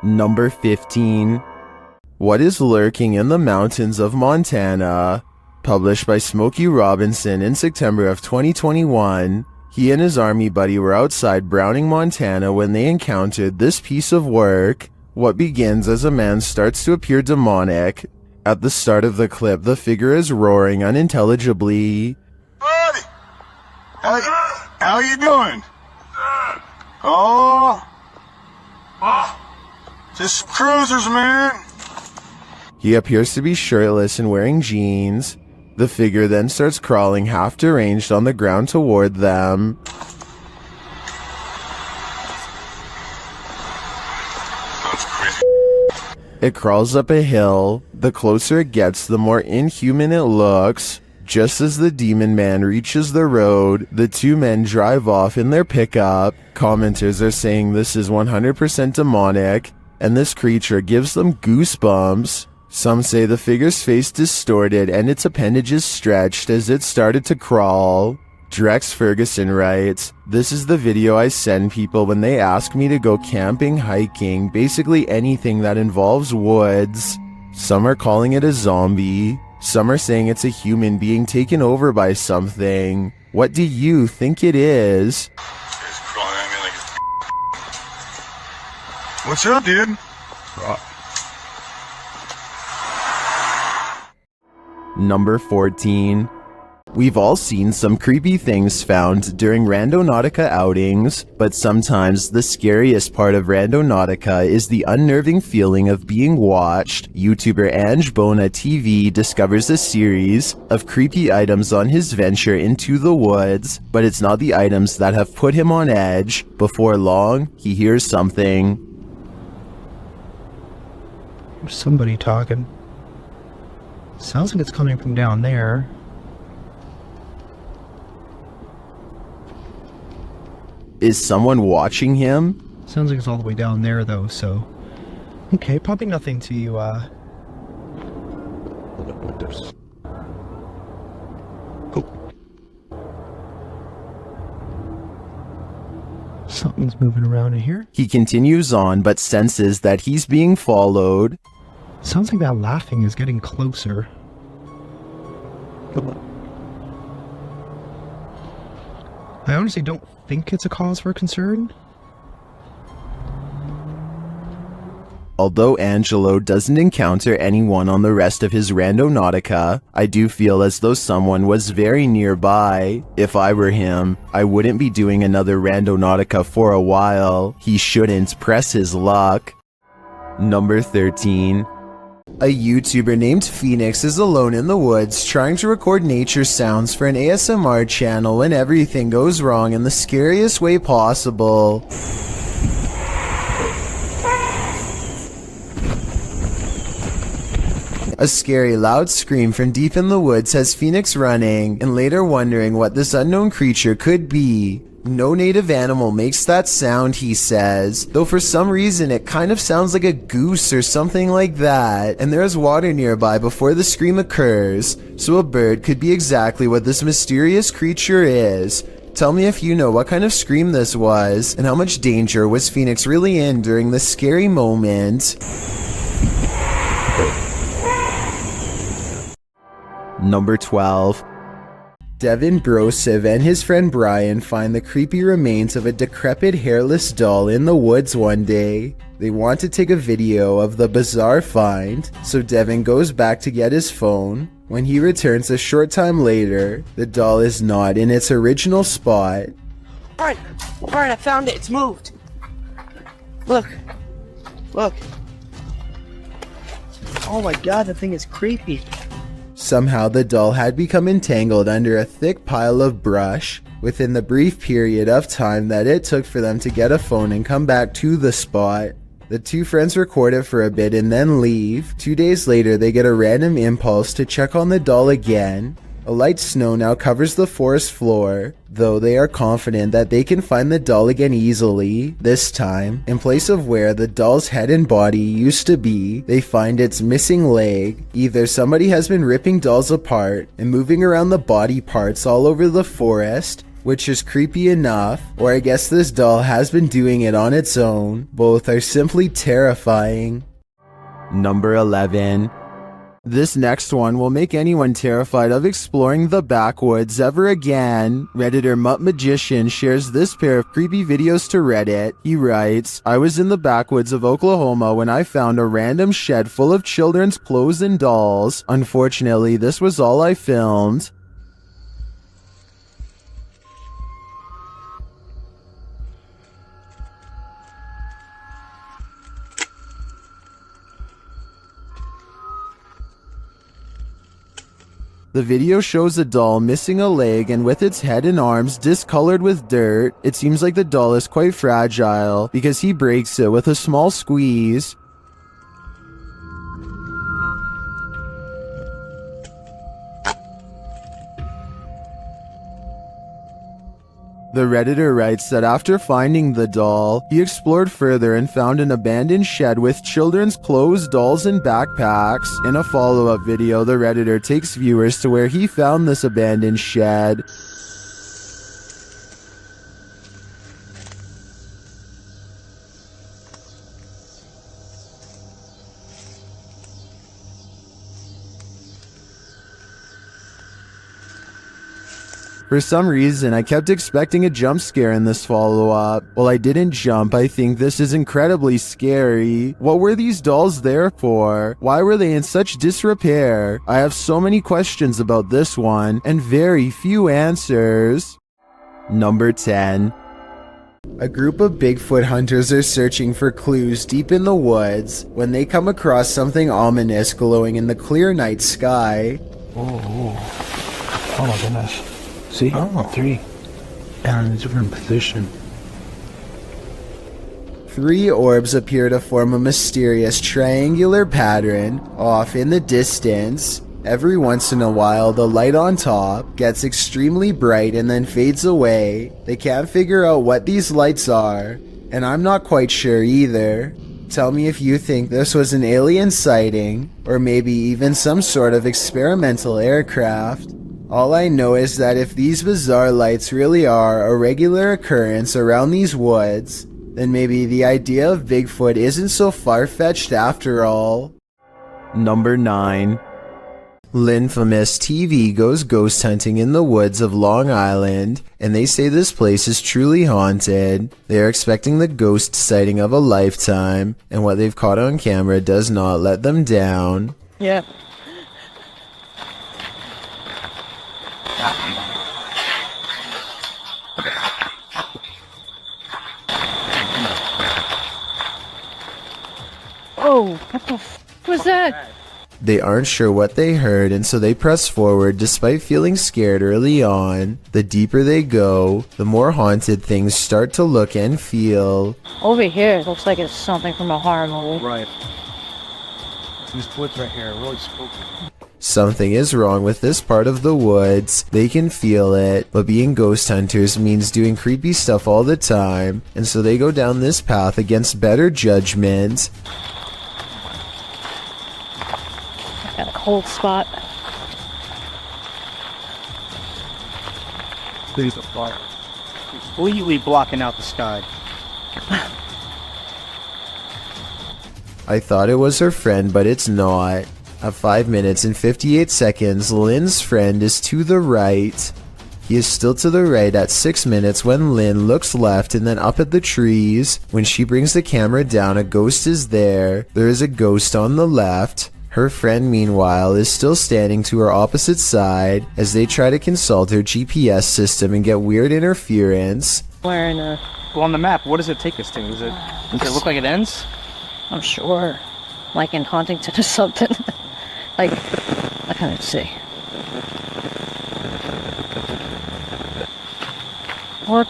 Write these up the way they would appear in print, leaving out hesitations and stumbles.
Number 15. What is lurking in the mountains of Montana? Published by Smokey Robinson in September of 2021. He and his army buddy were outside Browning, Montana when they encountered this piece of work. What begins as a man starts to appear demonic. At the start of the clip, the figure is roaring unintelligibly. Buddy! How you doing? Oh! Just cruisers, man! He appears to be shirtless and wearing jeans. The figure then starts crawling half deranged on the ground toward them. It crawls up a hill. The closer it gets, the more inhuman it looks. Just as the demon man reaches the road, the two men drive off in their pickup. Commenters are saying this is 100% demonic, and this creature gives them goosebumps. Some say the figure's face distorted and its appendages stretched as it started to crawl. Drex Ferguson writes, "This is the video I send people when they ask me to go camping, hiking, basically anything that involves woods. Some are calling it a zombie. Some are saying it's a human being taken over by something. What do you think it is?" What's up, dude? Number 14. We've all seen some creepy things found during Randonautica outings, but sometimes the scariest part of Randonautica is the unnerving feeling of being watched. YouTuber Ange Bona TV discovers a series of creepy items on his venture into the woods, but it's not the items that have put him on edge. Before long, he hears something. There's somebody talking. Sounds like it's coming from down there. Is someone watching him? Sounds like it's all the way down there though, so... Okay, probably nothing to, Oh. Something's moving around in here. He continues on, but senses that he's being followed. Sounds like that laughing is getting closer. I honestly don't think it's a cause for concern. Although Angelo doesn't encounter anyone on the rest of his Randonautica, I do feel as though someone was very nearby. If I were him, I wouldn't be doing another Randonautica for a while. He shouldn't press his luck. Number 13. A YouTuber named Phoenix is alone in the woods trying to record nature sounds for an ASMR channel when everything goes wrong in the scariest way possible. A scary loud scream from deep in the woods has Phoenix running and later wondering what this unknown creature could be. No native animal makes that sound, he says, though for some reason it kind of sounds like a goose or something like that, and there is water nearby before the scream occurs, so a bird could be exactly what this mysterious creature is. Tell me if you know what kind of scream this was, and how much danger was Phoenix really in during this scary moment. Number 12. Devin Brosiv and his friend Brian find the creepy remains of a decrepit hairless doll in the woods one day. They want to take a video of the bizarre find, so Devin goes back to get his phone. When he returns a short time later, the doll is not in its original spot. Brian, I found it. It's moved. Look. Oh my god, the thing is creepy. Somehow the doll had become entangled under a thick pile of brush. Within the brief period of time that it took for them to get a phone and come back to the spot, the two friends record it for a bit and then leave. 2 days later, they get a random impulse to check on the doll again. A light snow now covers the forest floor, though they are confident that they can find the doll again easily. This time, in place of where the doll's head and body used to be, they find its missing leg. Either somebody has been ripping dolls apart and moving around the body parts all over the forest, which is creepy enough, or I guess this doll has been doing it on its own. Both are simply terrifying. Number 11. This next one will make anyone terrified of exploring the backwoods ever again. Redditor Mutt Magician shares this pair of creepy videos to Reddit. He writes, "I was in the backwoods of Oklahoma when I found a random shed full of children's clothes and dolls. Unfortunately, this was all I filmed." The video shows a doll missing a leg and with its head and arms discolored with dirt. It seems like the doll is quite fragile because he breaks it with a small squeeze. The Redditor writes that after finding the doll, he explored further and found an abandoned shed with children's clothes, dolls, and backpacks. In a follow-up video, the Redditor takes viewers to where he found this abandoned shed. For some reason, I kept expecting a jump scare in this follow-up. While I didn't jump, I think this is incredibly scary. What were these dolls there for? Why were they in such disrepair? I have so many questions about this one, and very few answers. Number 10. A group of Bigfoot hunters are searching for clues deep in the woods when they come across something ominous glowing in the clear night sky. Oh my goodness. See? Oh. 3. And in a different position. 3 orbs appear to form a mysterious triangular pattern off in the distance. Every once in a while, the light on top gets extremely bright and then fades away. They can't figure out what these lights are, and I'm not quite sure either. Tell me if you think this was an alien sighting, or maybe even some sort of experimental aircraft. All I know is that if these bizarre lights really are a regular occurrence around these woods, then maybe the idea of Bigfoot isn't so far-fetched after all. Number 9. Linfamous TV goes ghost hunting in the woods of Long Island, and they say this place is truly haunted. They are expecting the ghost sighting of a lifetime, and what they've caught on camera does not let them down. Yeah. Oh, what the f was that? They aren't sure what they heard, and so they press forward despite feeling scared early on. The deeper they go, the more haunted things start to look and feel. Over here, it looks like it's something from a horror movie. Right. These woods right here are really spooky. Something is wrong with this part of the woods. They can feel it, but being ghost hunters means doing creepy stuff all the time, and so they go down this path against better judgment. Got a cold spot. There's a fire. Completely blocking out the sky. I thought it was her friend, but it's not. At 5 minutes and 58 seconds, Lynn's friend is to the right. He is still to the right at 6 minutes when Lynn looks left and then up at the trees. When she brings the camera down, a ghost is there. There is a ghost on the left. Her friend, meanwhile, is still standing to her opposite side as they try to consult her GPS system and get weird interference. Wearing a... Well, on the map, what does it take us to? Does it look like it ends? I'm sure. Like in Huntington or something. Like, I can't see. What?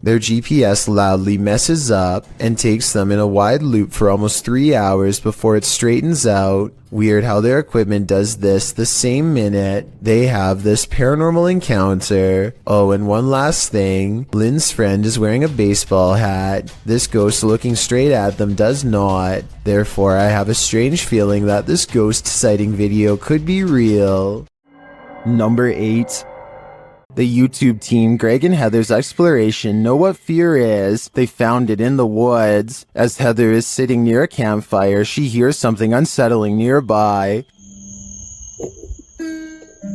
Their GPS loudly messes up and takes them in a wide loop for almost 3 hours before it straightens out. Weird how their equipment does this the same minute they have this paranormal encounter. Oh, and one last thing. Lynn's friend is wearing a baseball hat. This ghost looking straight at them does not. Therefore, I have a strange feeling that this ghost sighting video could be real. Number 8. The YouTube team, Greg and Heather's exploration, know what fear is. They found it in the woods. As Heather is sitting near a campfire, she hears something unsettling nearby.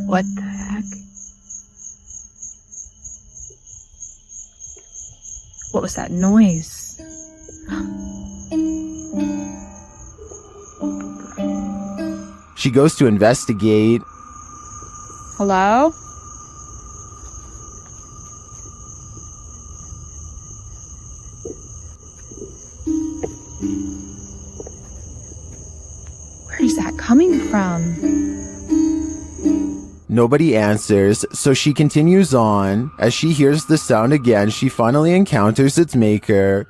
What the heck? What was that noise? She goes to investigate. Hello? Where is that coming from? Nobody answers, so she continues on. As she hears the sound again, she finally encounters its maker.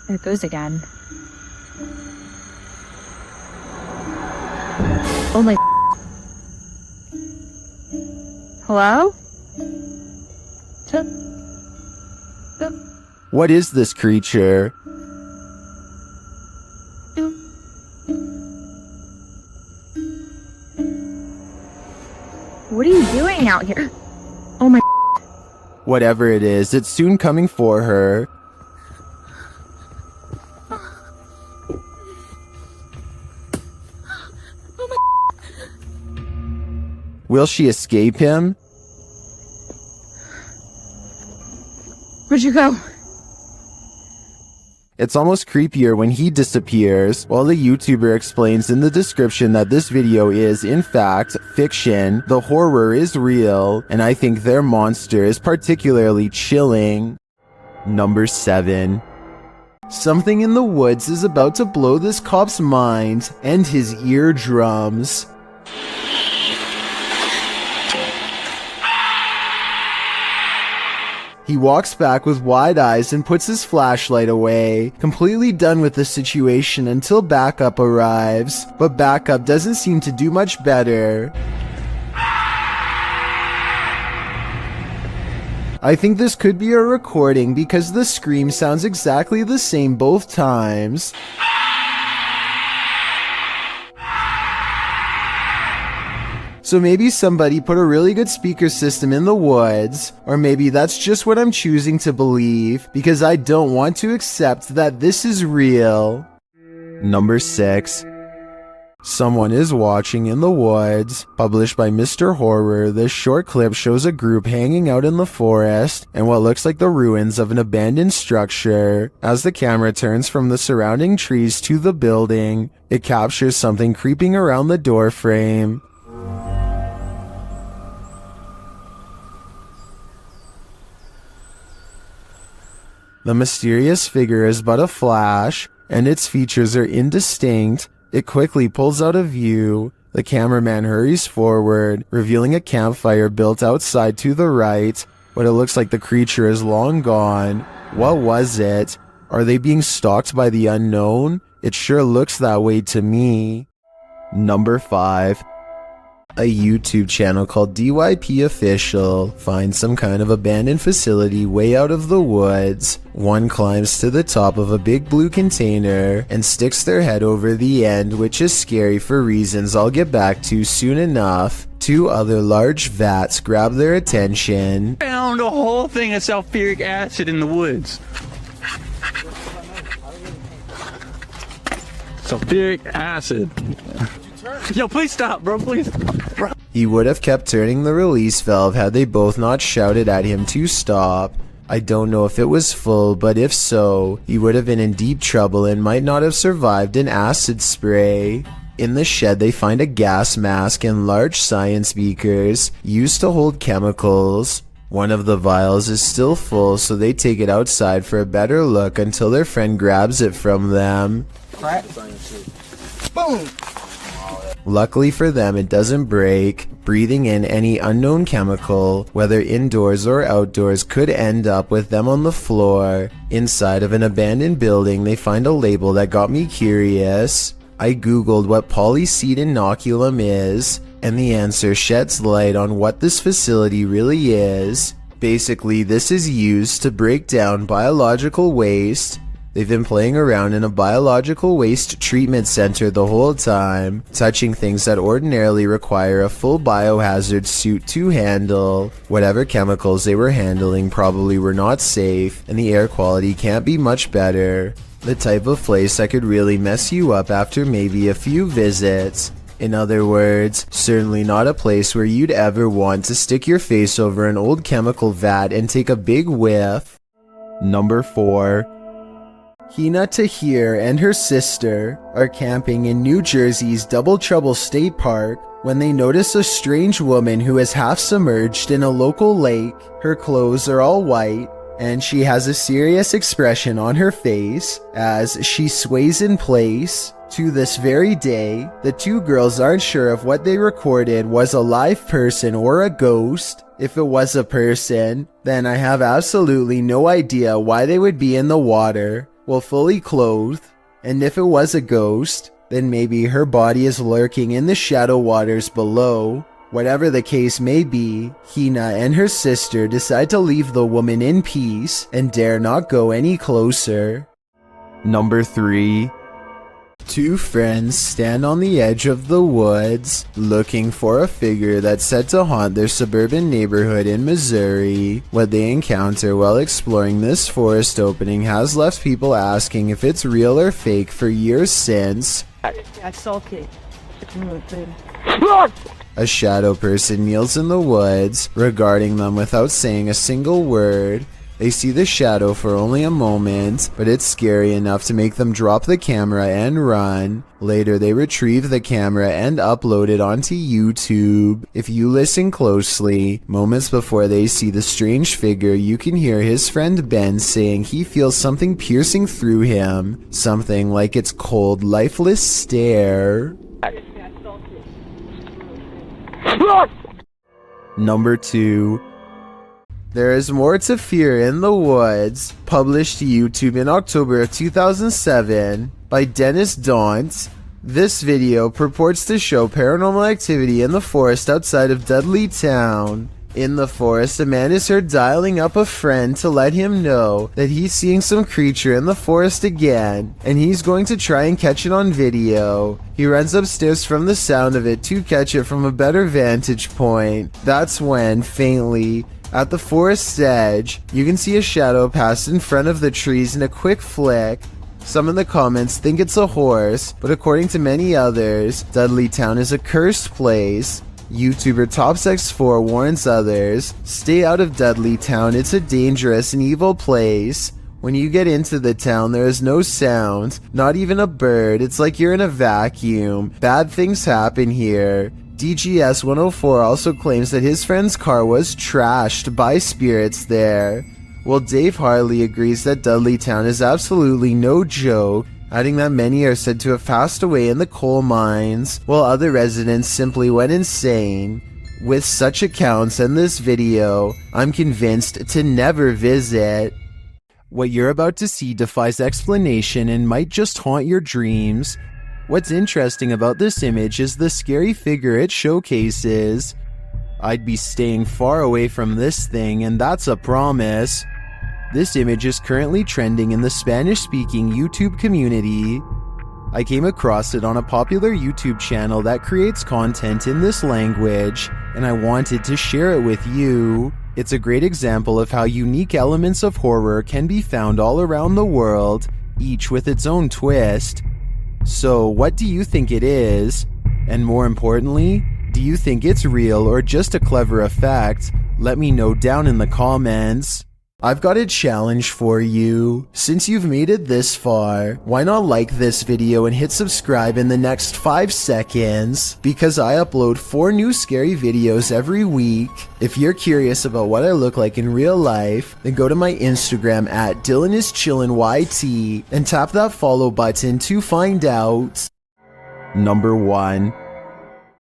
There it goes again. Oh my... Hello? What is this creature? What are you doing out here? Oh my... Whatever it is, it's soon coming for her. Will she escape him? Where'd you go? It's almost creepier when he disappears, while the YouTuber explains in the description that this video is, in fact, fiction. The horror is real, and I think their monster is particularly chilling. Number 7. Something in the woods is about to blow this cop's mind and his eardrums. He walks back with wide eyes and puts his flashlight away, completely done with the situation until backup arrives, but backup doesn't seem to do much better. I think this could be a recording because the scream sounds exactly the same both times. So maybe somebody put a really good speaker system in the woods, or maybe that's just what I'm choosing to believe, because I don't want to accept that this is real. Number 6. Someone is watching in the woods. Published by Mr. Horror, this short clip shows a group hanging out in the forest and what looks like the ruins of an abandoned structure. As the camera turns from the surrounding trees to the building, it captures something creeping around the door frame. The mysterious figure is but a flash, and its features are indistinct. It quickly pulls out of view. The cameraman hurries forward, revealing a campfire built outside to the right, but it looks like the creature is long gone. What was it? Are they being stalked by the unknown? It sure looks that way to me. Number 5. A YouTube channel called DYP Official finds some kind of abandoned facility way out of the woods. One climbs to the top of a big blue container and sticks their head over the end, which is scary for reasons I'll get back to soon enough. 2 other large vats grab their attention. Found a whole thing of sulfuric acid in the woods. Sulfuric acid. Yo, please stop, bro, please. Bro. He would have kept turning the release valve had they both not shouted at him to stop. I don't know if it was full, but if so, he would have been in deep trouble and might not have survived an acid spray. In the shed, they find a gas mask and large science beakers used to hold chemicals. One of the vials is still full, so they take it outside for a better look until their friend grabs it from them. Boom! Luckily for them, it doesn't break. Breathing in any unknown chemical, whether indoors or outdoors, could end up with them on the floor. Inside of an abandoned building, they find a label that got me curious. I googled what polyseed inoculum is, and the answer sheds light on what this facility really is. Basically, this is used to break down biological waste. They've been playing around in a biological waste treatment center the whole time, touching things that ordinarily require a full biohazard suit to handle. Whatever chemicals they were handling probably were not safe, and the air quality can't be much better. The type of place that could really mess you up after maybe a few visits. In other words, certainly not a place where you'd ever want to stick your face over an old chemical vat and take a big whiff. Number 4. Hina Tahir and her sister are camping in New Jersey's Double Trouble State Park when they notice a strange woman who is half submerged in a local lake. Her clothes are all white, and she has a serious expression on her face as she sways in place. To this very day, the two girls aren't sure if what they recorded was a live person or a ghost. If it was a person, then I have absolutely no idea why they would be in the water, well, fully clothed. And if it was a ghost, then maybe her body is lurking in the shadow waters below. Whatever the case may be, Hina and her sister decide to leave the woman in peace and dare not go any closer. Number 3. Two friends stand on the edge of the woods, looking for a figure that's said to haunt their suburban neighborhood in Missouri. What they encounter while exploring this forest opening has left people asking if it's real or fake for years since. A shadow person kneels in the woods, regarding them without saying a single word. They see the shadow for only a moment, but it's scary enough to make them drop the camera and run. Later, they retrieve the camera and upload it onto YouTube. If you listen closely, moments before they see the strange figure, you can hear his friend Ben saying he feels something piercing through him. Something like its cold, lifeless stare. Number 2. There is More to Fear in the Woods, published to YouTube in October of 2007 by Dennis Daunt. This video purports to show paranormal activity in the forest outside of Dudley Town. In the forest, a man is heard dialing up a friend to let him know that he's seeing some creature in the forest again, and he's going to try and catch it on video. He runs upstairs from the sound of it to catch it from a better vantage point. That's when, faintly, at the forest's edge, you can see a shadow pass in front of the trees in a quick flick. Some in the comments think it's a horse, but according to many others, Dudley Town is a cursed place. YouTuber TopsX4 warns others, stay out of Dudley Town, it's a dangerous and evil place. When you get into the town, there is no sound, not even a bird, it's like you're in a vacuum. Bad things happen here. DGS 104 also claims that his friend's car was trashed by spirits there. Well, Dave Harley agrees that Dudley Town is absolutely no joke, adding that many are said to have passed away in the coal mines, while other residents simply went insane. With such accounts and this video, I'm convinced to never visit. What you're about to see defies explanation and might just haunt your dreams. What's interesting about this image is the scary figure it showcases. I'd be staying far away from this thing, and that's a promise. This image is currently trending in the Spanish-speaking YouTube community. I came across it on a popular YouTube channel that creates content in this language, and I wanted to share it with you. It's a great example of how unique elements of horror can be found all around the world, each with its own twist. So, what do you think it is? And more importantly, do you think it's real or just a clever effect? Let me know down in the comments. I've got a challenge for you. Since you've made it this far, why not like this video and hit subscribe in the next 5 seconds? Because I upload 4 new scary videos every week. If you're curious about what I look like in real life, then go to my Instagram at DylanIsChillinYT and tap that follow button to find out. Number 1.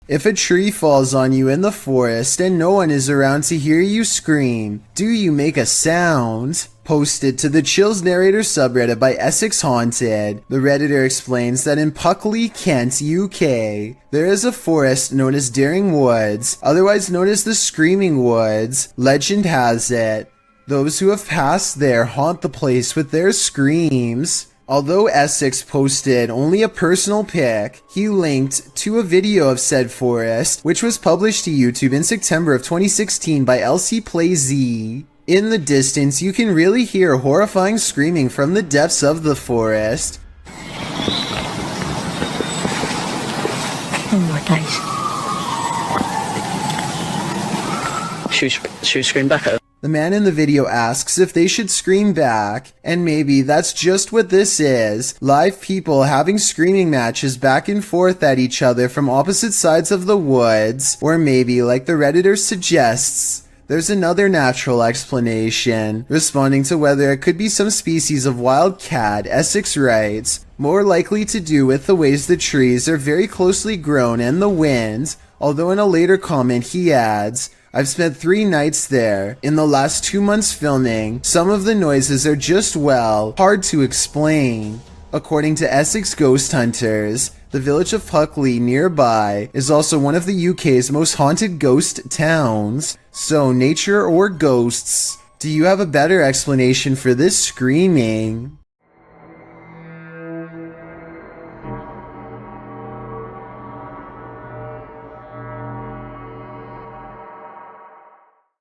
If a tree falls on you in the forest and no one is around to hear you scream, do you make a sound? Posted to the Chills Narrator subreddit by Essex Haunted, the redditor explains that in Puckley, Kent, UK, there is a forest known as Daring Woods, otherwise known as the Screaming Woods. Legend has it Those who have passed there haunt the place with their screams. Although Essex posted only a personal pic, he linked to a video of said forest, which was published to YouTube in September of 2016 by LC Play Z. In the distance, you can really hear horrifying screaming from the depths of the forest. Oh my days. Should we scream back at her? The man in the video asks if they should scream back, and maybe that's just what this is. Live people having screaming matches back and forth at each other from opposite sides of the woods. Or maybe, like the Redditor suggests, there's another natural explanation. Responding to whether it could be some species of wild cat, Essex writes, more likely to do with the ways the trees are very closely grown and the wind, although in a later comment he adds, I've spent 3 nights there. In the last 2 months filming, some of the noises are just, well, hard to explain. According to Essex Ghost Hunters, the village of Huckley nearby is also one of the UK's most haunted ghost towns. So, nature or ghosts, do you have a better explanation for this screaming?